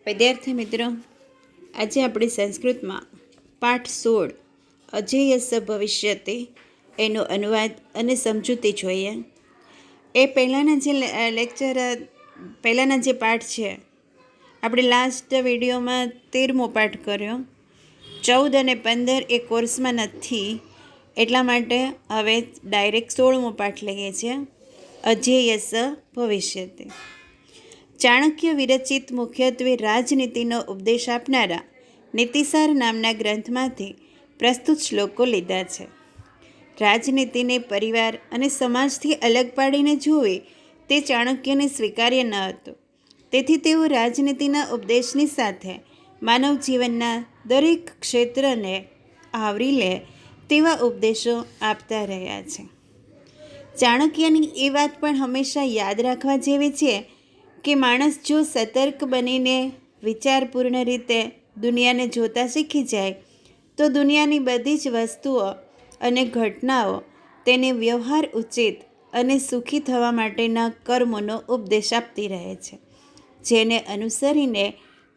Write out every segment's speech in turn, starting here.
વિદ્યાર્થી મિત્રો, આજે આપણે સંસ્કૃતમાં પાઠ 16 અજેયસ ભવિષ્યતે એનો અનુવાદ અને સમજૂતી જોઈએ. એ પહેલાંના જે પાઠ છે, આપણે લાસ્ટ વિડીયોમાં 13મો પાઠ કર્યો. 14 અને 15 એ કોર્સમાં નથી, એટલા માટે હવે ડાયરેક્ટ 16મો પાઠ લઈએ છીએ. અજેયસ ભવિષ્યતે. ચાણક્ય વિરચિત મુખ્યત્વે રાજનીતિનો ઉપદેશ આપનારા નીતિસાર નામના ગ્રંથમાંથી પ્રસ્તુત શ્લોકો લીધા છે. રાજનીતિને પરિવાર અને સમાજથી અલગ પાડીને જોવે તે ચાણક્યને સ્વીકાર્ય ન હતું. તેથી તેઓ રાજનીતિના ઉપદેશની સાથે માનવ જીવનના દરેક ક્ષેત્રને આવરી લે તેવા ઉપદેશો આપતા રહ્યા છે. ચાણક્યની એ વાત પણ હંમેશા યાદ રાખવા જેવી છે કે માણસ જો સતર્ક બનીને વિચારપૂર્ણ રીતે દુનિયાને જોતા શીખી જાય તો દુનિયાની બધી જ વસ્તુઓ અને ઘટનાઓ તેને વ્યવહાર ઉચિત અને સુખી થવા માટેના કર્મોનો ઉપદેશ આપતી રહે છે, જેને અનુસરીને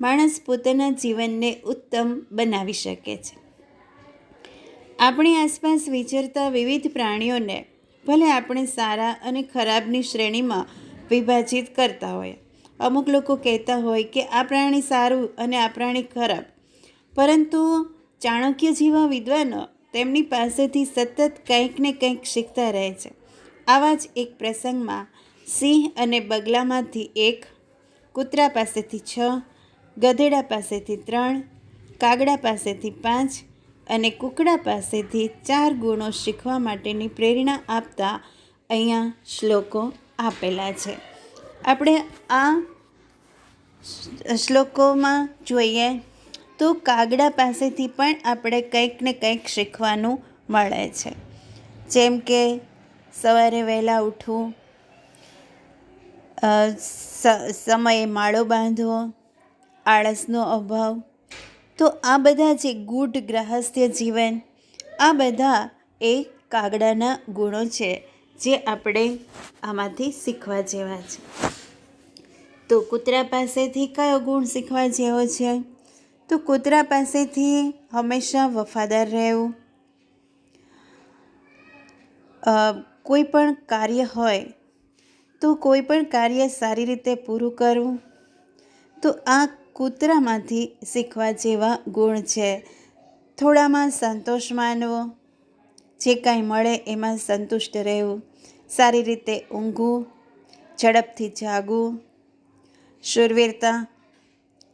માણસ પોતાના જીવનને ઉત્તમ બનાવી શકે છે. આપણી આસપાસ વિચરતા વિવિધ પ્રાણીઓને ભલે આપણે સારા અને ખરાબની શ્રેણીમાં વિભાજિત કરતા હોય. અમુક લોકો કહેતા હોય કે આ પ્રાણી સારું અને આ પ્રાણી ખરાબ, પરંતુ ચાણક્ય જેવા વિદ્વાનો તેમની પાસેથી સતત કંઈક ને કંઈક શીખતા રહે છે. આવા જ એક પ્રસંગમાં સિંહ અને બગલામાંથી 1, કૂતરા પાસેથી 6, ગધેડા પાસેથી 3, કાગડા પાસેથી 5 અને કુકડા પાસેથી 4 ગુણો શીખવા માટેની પ્રેરણા આપતા અહીંયા શ્લોકો આપેલા છે. આપણે આ શ્લોકોમાં જોઈએ તો કાગડા પાસેથી પણ આપણે કંઈક ને કંઈક શીખવાનું મળે છે. જેમ કે સવારે વહેલા ઉઠવું, સમયે માળો બાંધવો, આળસનો અભાવ. તો આ બધા જે ગૂઢ ગ્રાહસ્થ્ય જીવન, આ બધા એ કાગડાના ગુણો છે જે આપણે આમાંથી શીખવા જેવા છે. તો કૂતરા પાસેથી કયો ગુણ શીખવા જેવો છે? તો કૂતરા પાસેથી હંમેશા વફાદાર રહેવું, કોઈ પણ કાર્ય હોય તો કોઈ પણ કાર્ય સારી રીતે પૂરું કરવું. તો આ કૂતરામાંથી શીખવા જેવા ગુણ છે. થોડામાં સંતોષ માનવો, જે કાંઈ મળે એમાં સંતુષ્ટ રહેવું, સારી રીતે ઊંઘવું, ઝડપથી જાગવું, શૂરવીરતા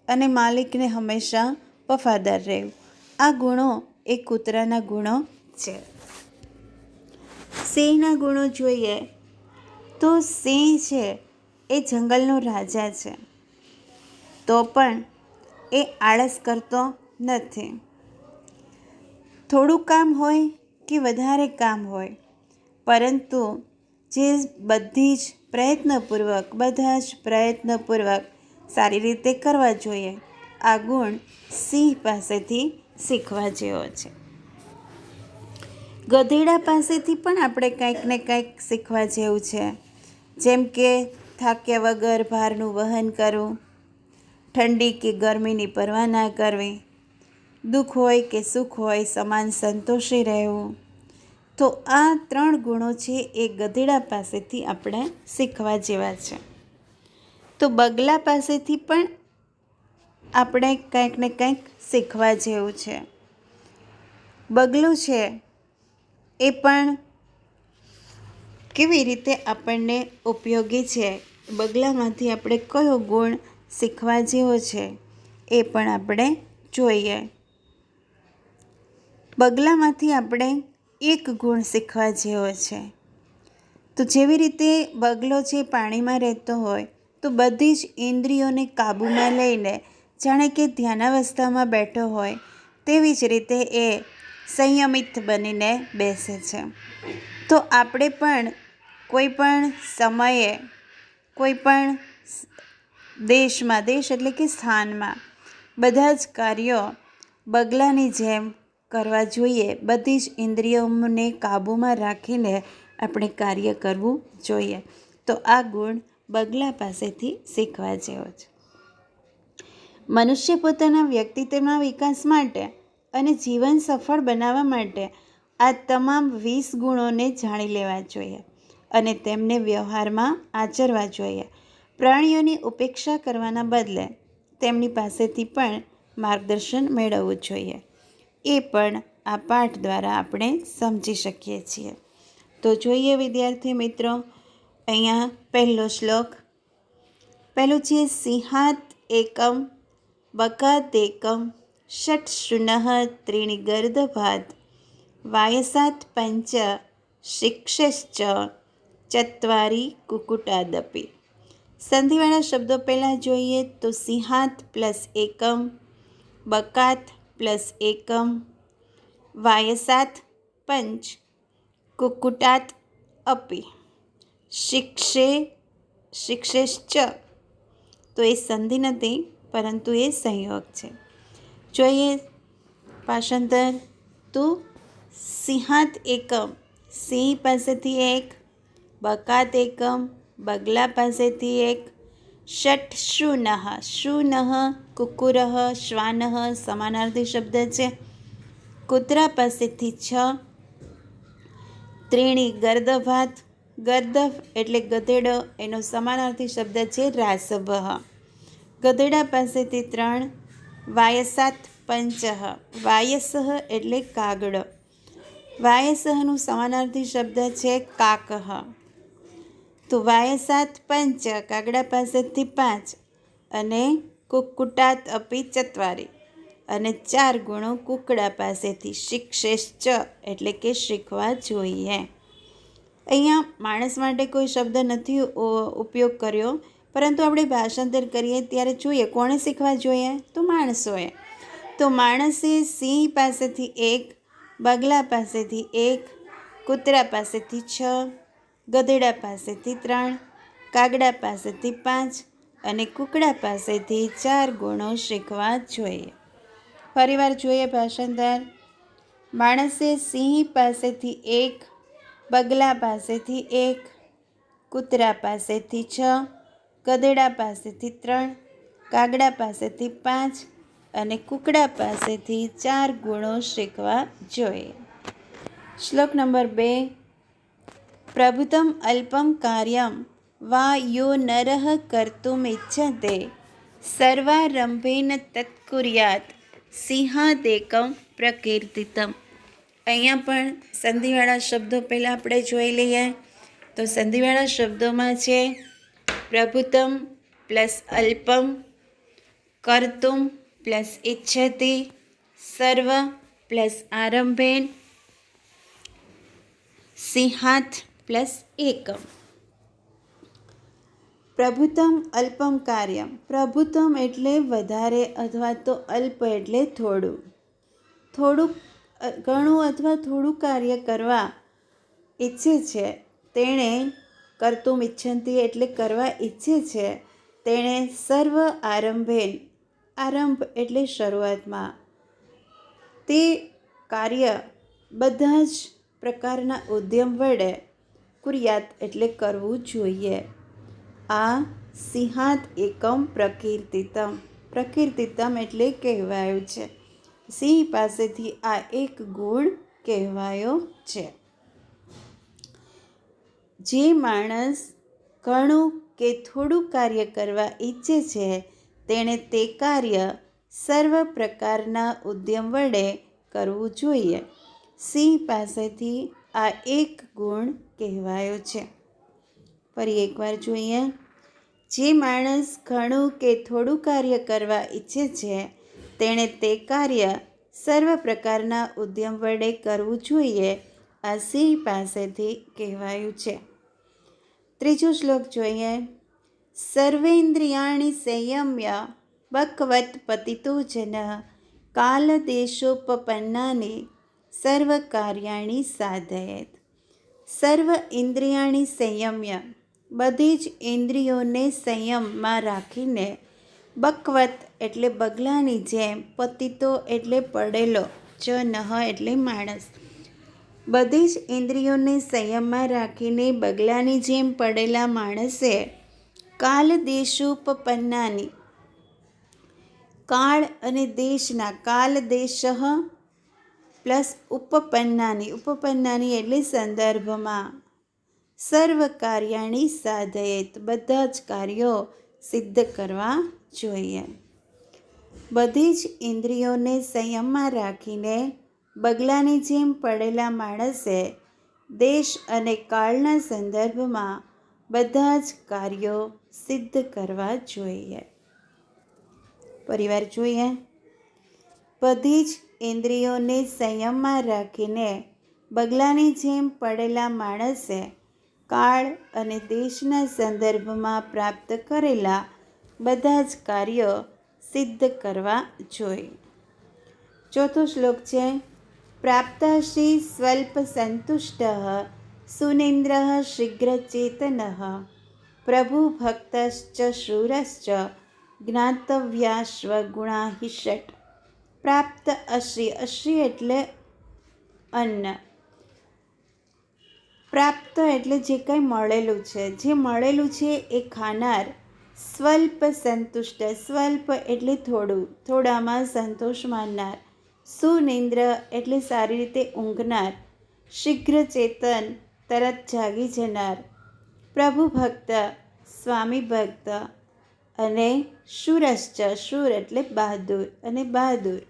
અને માલિકને હંમેશા વફાદાર રહેવું. આ ગુણો એ કૂતરાના ગુણો છે. સિંહના ગુણો જોઈએ તો સિંહ છે એ જંગલનો રાજા છે, તો પણ એ આળસ કરતો નથી. થોડું કામ હોય કે વધારે કામ હોય, પરંતુ બધા જ પ્રયત્નપૂર્વક સારી રીતે કરવા જોઈએ. આ ગુણ સિંહ પાસેથી શીખવા જેવો છે. ગધેડા પાસેથી પણ આપણે કંઈક ને કંઈક શીખવા જેવું છે. જેમ કે થાક્યા વગર ભારનું વહન કરવું, ઠંડી કે ગરમીની પરવા ના કરવી, દુઃખ હોય કે સુખ હોય સમાન સંતોષી રહેવું. તો આ 3 ગુણો છે એ ગધેડા પાસેથી આપણે શીખવા જેવા છે. તો બગલા પાસેથી પણ આપણે કંઈક ને કંઈક શીખવા જેવું છે. બગલું છે એ પણ કેવી રીતે આપણને ઉપયોગી છે, બગલામાંથી આપણે કયો ગુણ શીખવા જેવો છે એ પણ આપણે જોઈએ. બગલામાંથી આપણે 1 ગુણ શીખવા જેવો છે. તો જેવી રીતે બગલો છે પાણીમાં રહેતો હોય તો બધી જ ઇન્દ્રિયોને કાબૂમાં લઈને જાણે કે ધ્યાનાવસ્થામાં બેઠો હોય તેવી જ રીતે એ સંયમિત બનીને બેસે છે. તો આપણે પણ કોઈ પણ સમયે કોઈ પણ દેશમાં, દેશ એટલે કે સ્થાનમાં બધા જ કાર્યો બગલાની જેમ કરવા જોઈએ. બધી જ ઇન્દ્રિયોને કાબૂમાં રાખીને આપણે કાર્ય કરવું જોઈએ. તો આ ગુણ બગલા પાસેથી શીખવા જેવો છે. મનુષ્ય પોતાના વ્યક્તિત્વના વિકાસ માટે અને જીવન સફળ બનાવવા માટે આ તમામ 20 ગુણોને જાણી લેવા જોઈએ અને તેમને વ્યવહારમાં આચરવા જોઈએ. પ્રાણીઓની ઉપેક્ષા કરવાના બદલે તેમની પાસેથી પણ માર્ગદર્શન મેળવવું જોઈએ. એ પણ આ પાઠ દ્વારા આપણે સમજી શકીએ છીએ. તો જોઈએ વિદ્યાર્થી મિત્રો, અહીંયા પહેલો શ્લોક. પહેલું છે સિંહાત એકમ બકાદેકમ ષટ્શુનઃ ત્રીણિ ગર્દભાત વાયસાત પંચ શિક્ષશ્ચ ચત્વારી કુકુટાદપી. સંધિવાળા શબ્દો પહેલાં જોઈએ તો સિંહાત પ્લસ એકમ, બકાત પ્લસ એકમ, વાયસાત પંચ, કુકુટાત અપી, શિક્ષેશ્ચ. તો એ સંધિ નથી પરંતુ એ સંયોગ છે. જોઈએ ભાષાંતર. તો સિંહાત એકમ, સિંહ પાસેથી એક, બકાત એકમ, બગલા પાસેથી એક, ષટ શુનઃ, શુનઃ કુકુરઃ શ્વાનઃ સમાનાર્થી શબ્દ છે, કૂતરા પાસેથી 6, ત્રીણી ગર્દભાત, ગર્દભ એટલે ગધેડો, એનો સમાનાર્થી શબ્દ છે રાસભઃ, ગધેડા પાસેથી 3, વાયસાત પંચઃ, વાયસઃ એટલે કાગડો, વાયસઃનું સમાનાર્થી શબ્દ છે કાકઃ. તો વાયસાત પંચ કાગડા પાસેથી 5 અને કુક્કુટાત અપી ચત્વારી અને 4 ગુણો કુકડા પાસેથી, શિક્ષેશ્ચ એટલે કે શીખવા જોઈએ. અહીંયા માણસ માટે કોઈ શબ્દ નથી ઉપયોગ કર્યો, પરંતુ આપણે ભાષાંતર કરીએ ત્યારે જોઈએ કોણે શીખવા જોઈએ, તો માણસોએ. તો માણસે સિંહ પાસેથી 1, બગલા પાસેથી 1, કૂતરા પાસેથી 6, ગધેડા પાસેથી 3, કાગડા પાસેથી 5 અને કુકડા પાસેથી 4 ગુણો શીખવા જોઈએ. ફરીવાર જોઈએ ભાષાંતર. માણસે સિંહ પાસેથી 1, બગલા પાસેથી 1, કૂતરા પાસેથી 6, ગધેડા પાસેથી 3, કાગડા પાસેથી 5 અને કુકડા પાસેથી 4 ગુણો શીખવા જોઈએ. શ્લોક નંબર 2. પ્રભુતમ અલ્પમ કાર્યમ વા યો નરઃ કર્તુમિચ્છતે સર્વારંભેન તત્કુર્યાત સિંહાદેકમ પ્રકીર્તિતમ. અહીંયા પણ સંધિવાળા શબ્દો પહેલાં આપણે જોઈ લઈએ. તો સંધિવાળા શબ્દોમાં છે પ્રભુતમ પ્લસ અલ્પમ, કર્તુમ પ્લસ ઇચ્છતિ, સર્વ પ્લસ આરંભેન, સિંહાત પ્લસ એકમ. પ્રભુતમ અલ્પમ કાર્યમ. પ્રભુતમ એટલે વધારે અથવા તો અલ્પ એટલે થોડું. ઘણું અથવા થોડું કાર્ય કરવા ઈચ્છે છે તેણે, કર્તુમ ઇચ્છંતિ એટલે કરવા ઈચ્છે છે તેણે, સર્વ આરંભેન, આરંભ એટલે શરૂઆતમાં, તે કાર્ય બધા જ પ્રકારના ઉદ્યમ વડે, કુર્યાત એટલે કરવું જોઈએ. આ સિંહાત એકમ પ્રકીર્તિતમ, પ્રકીર્તિતમ એટલે કહેવાયું છે. સિંહ પાસેથી આ એક ગુણ કહેવાયો છે. જે માણસ ઘણું કે થોડું કાર્ય કરવા ઈચ્છે છે તેણે તે કાર્ય સર્વ પ્રકારના ઉદ્યમ વડે કરવું જોઈએ. સિંહ પાસેથી આ એક ગુણ કહેવાયો છે. ફરી એકવાર જોઈએ. જે માણસ ઘણું કે થોડું કાર્ય કરવા ઈચ્છે છે તેણે તે કાર્ય સર્વ પ્રકારના ઉદ્યમ વડે કરવું જોઈએ. આ સિંહ પાસેથી કહેવાયું છે. ત્રીજો શ્લોક જોઈએ. સર્વેન્દ્રિયાણિ સંયમ્ય બકવત પતિતો જનઃ કાલદેશોપપન્નાનિ સર્વ કાર્યાણિ સાધયેત. સર્વ ઇન્દ્રિયાણિ સંયમ્ય, બધી જ ઇન્દ્રિયોને સંયમમાં રાખીને, બકવત એટલે બગલાની જેમ, પતિતો એટલે પડેલો, જનઃ એટલે માણસ, બધી જ ઇન્દ્રિયોને સંયમમાં રાખીને બગલાની જેમ પડેલા માણસે કાલદેશોપપન્નાની, કાળ અને દેશના, કાલ દેશ પ્લસ ઉપપન્નાની એટલે સંદર્ભમાં, સર્વ કાર્યાણી સાધયેત બધા જ કાર્યો સિદ્ધ કરવા જોઈએ. બધી જ ઇન્દ્રિયોને સંયમમાં રાખીને બગલાની જેમ પડેલા માણસે દેશ અને કાળના સંદર્ભમાં બધા જ કાર્યો સિદ્ધ કરવા જોઈએ. પરિવાર જોઈએ. બધી જ ઇન્દ્રિયોને સંયમમાં રાખીને બગલાની જેમ પડેલા માણસે કાળ અને દેશના સંદર્ભમાં પ્રાપ્ત કરેલા બધા જ કાર્યો સિદ્ધ કરવા જોઈએ. ચોથો શ્લોક છે, પ્રાપ્તશ્રી સ્વલ્પ સંતુષ્ટ સુનેન્દ્ર શીઘ્રચેતન પ્રભુ ભક્તશ્ચ શૂરશ્ચ જ્ઞાતવ્યાશ્વગુણા હિ ષટ્. પ્રાપ્ત અશ્રી, અશ્રી એટલે અન્ન, પ્રાપ્ત એટલે જે કંઈ મળેલું છે, જે મળેલું છે એ ખાનાર. સ્વલ્પ સંતુષ્ટ, સ્વલ્પ એટલે થોડું, થોડામાં સંતોષ માનનાર. સુનિંદ્ર એટલે સારી રીતે ઊંઘનાર. શીઘ્ર ચેતન તરત જાગી જનાર. પ્રભુ ભક્ત સ્વામી ભક્ત. અને શૂરશ્ચ, શૂર એટલે બહાદુર અને બહાદુર.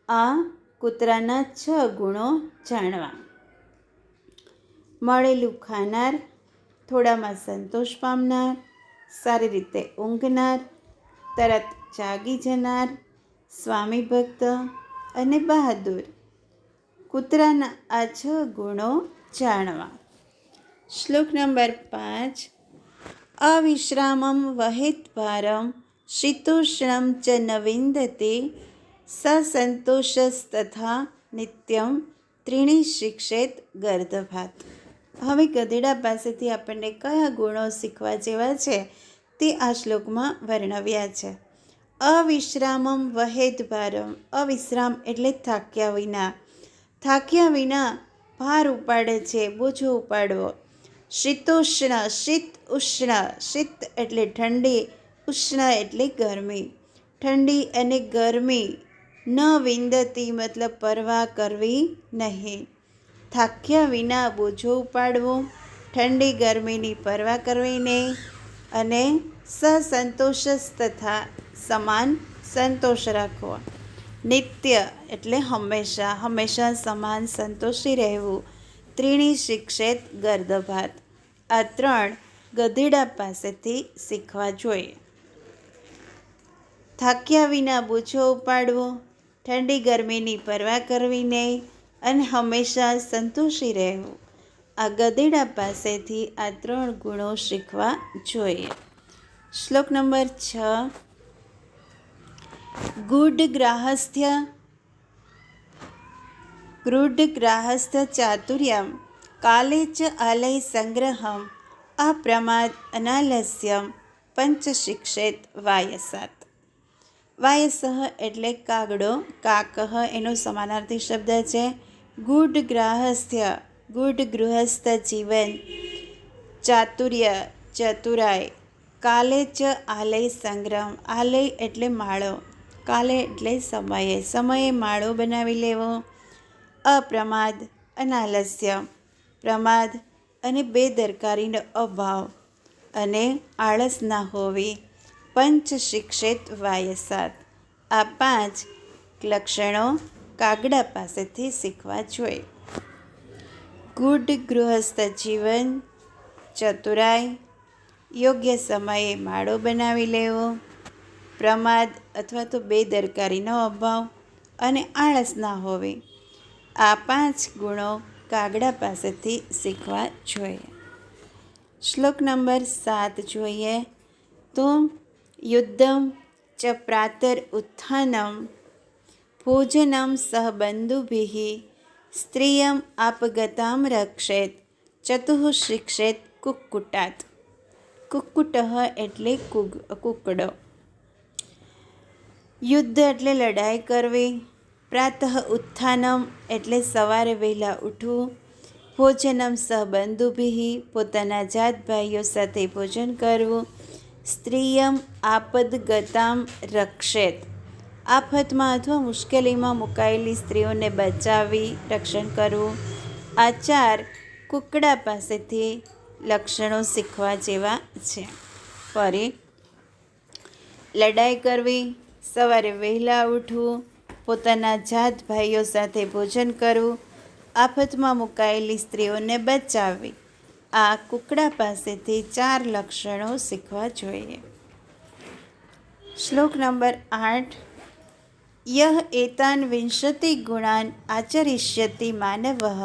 આ કૂતરાના 6 ગુણો જાણવા. મળેલું ખાનાર, થોડામાં સંતોષ પામનાર, સારી રીતે ઊંઘનાર, તરત જાગી જનાર, સ્વામી ભક્ત અને બહાદુર. કૂતરાના આ 6 ગુણો જાણવા. શ્લોક નંબર 5. અવિશ્રામમ વહેત ભારમ શીતોષ્ણમ ચ ન વિંદતે સસંતોષસ્તથા નિત્યમ ત્રીણી શિક્ષેત ગર્દભાત. હવે ગધેડા પાસેથી આપણને કયા ગુણો શીખવા જેવા છે તે આ શ્લોકમાં વર્ણવ્યા છે. અવિશ્રામમ વહેત ભારમ, અવિશ્રામ એટલે થાક્યા વિના, થાક્યા વિના ભાર ઉપાડે છે, બોજો ઉપાડવો. શીતોષ્ણ, શીત ઉષ્ણ, શીત એટલે ઠંડી, ઉષ્ણ એટલે ગરમી. ઠંડી અને ગરમી ન વિંદતી મતલબ પરવા કરવી નહીં. થાક્યા વિના બોજો ઉપાડવો, ઠંડી ગરમીની પરવા કરવી નહીં, અને સસંતોષ તથા સમાન સંતોષ રાખવો. નિત્ય એટલે હંમેશા, હંમેશા સમાન સંતોષી રહેવું. ત્રીણી શિક્ષેત ગર્દભાત. આ 3 ગધેડા પાસેથી શીખવા જોઈએ. થાક્યા વિના બોજો ઉપાડવો, ઠંડી ગરમીની પરવા કરવી નહીં, અને હંમેશા સંતોષી રહેવું. આ ગધેડા પાસેથી આ 3 ગુણો શીખવા જોઈએ. શ્લોક નંબર 6. ગૂઢગ્રાહસ્થ્ય ચાતુર્યમ કાલે ચ આલય સંગ્રહમ અપ્રમાદ અનાલસ્યમ પંચ શિક્ષેત વાયસાત. વાયસઃ એટલે કાગડો, કાકઃ એનો સમાનાર્થી શબ્દ છે. ગૂઢગ્રાહસ્થ્ય, ગૂઢ ગૃહસ્થ જીવન. ચાતુર્ય ચતુરાઈ. કાલે ચ આલય સંગ્રહ, આલય એટલે માળો, કાલે એટલે સમયે, સમયે માળો બનાવી લેવો. અપ્રમાદ અનાલસ્ય, પ્રમાદ અને બેદરકારીનો અભાવ અને આળસ ના હોવી. પંચ શિક્ષેત વાયસાત. આ 5 લક્ષણો કાગડા પાસેથી શીખવા જોઈએ. ગૂઢ ગૃહસ્થ જીવન, ચતુરાઈ, યોગ્ય સમયે માળો બનાવી લેવો, પ્રમાદ અથવા તો બેદરકારીનો અભાવ અને આળસ ના હોવી. આ 5 ગુણો કાગડા પાસેથી શીખવા જોઈએ. શ્લોક નંબર 7 જોઈએ તો, યુદ્ધમ ચ પ્રાતર ઉત્થાનમ ભોજનમ સહ બંધુભિઃ સ્ત્રિયમ આપગતામ રક્ષેત ચતુઃ શિક્ષેત કુક્કુટાત. કુક્કુટઃ એટલે કુકડો. યુદ્ધ એટલે લડાઈ કરવી. પ્રાતઃ ઉત્થાનમ એટલે સવારે વહેલા ઉઠવું. ભોજનમ સહ બંધુભિઃ પોતાના જાત ભાઈઓ સાથે ભોજન કરવું. સ્ત્રિયમ આપદગતામ રક્ષેત આફતમાં અથવા મુશ્કેલીમાં મુકાયેલી સ્ત્રીઓને બચાવી રક્ષણ કરવું. આ 4 કુકડા પાસેથી લક્ષણો શીખવા જેવા છે. ફરી, લડાઈ કરવી, સવારે વહેલા ઉઠવું, પોતાના જાત ભાઈઓ સાથે ભોજન કરવું, આફતમાં મુકાયેલી સ્ત્રીઓને બચાવવી. આ કુકડા પાસેથી 4 લક્ષણો શીખવા જોઈએ. શ્લોક નંબર 8. યહ એતાન વિંશતિ ગુણાન આચરિષ્યતિ માનવઃ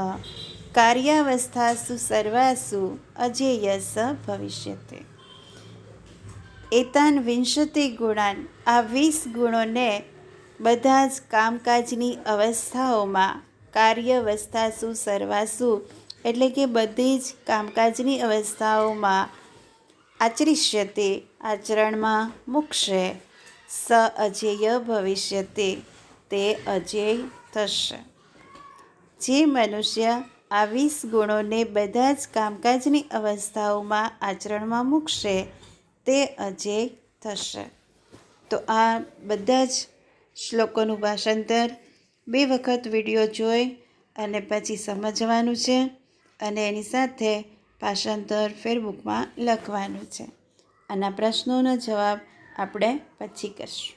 કાર્યાવસ્થાસુ સર્વાસુ અજેયસ ભવિષ્યતે. એતાન વિંશતિ ગુણાન, આ 20 ગુણોને બધા જ કામકાજની અવસ્થાઓમાં, કાર્યવસ્થાસુ સર્વાસુ એટલે કે બધી જ કામકાજની અવસ્થાઓમાં, આચરિષ્યતે આચરણમાં મૂકશે, સ અજેય ભવિષ્યતે તે અજેય થશે. જે મનુષ્ય આ 20 ગુણોને બધા જ કામકાજની અવસ્થાઓમાં આચરણમાં મૂકશે તે અજેય થશે. તો આ બધા જ શ્લોકોનું ભાષાંતર 2 વખત વિડીયો જોઈ અને પછી સમજવાનું છે અને એની સાથે ભાષાંતર ફેરબુકમાં લખવાનું છે. આના પ્રશ્નોનો જવાબ આપણે પછી કરશું.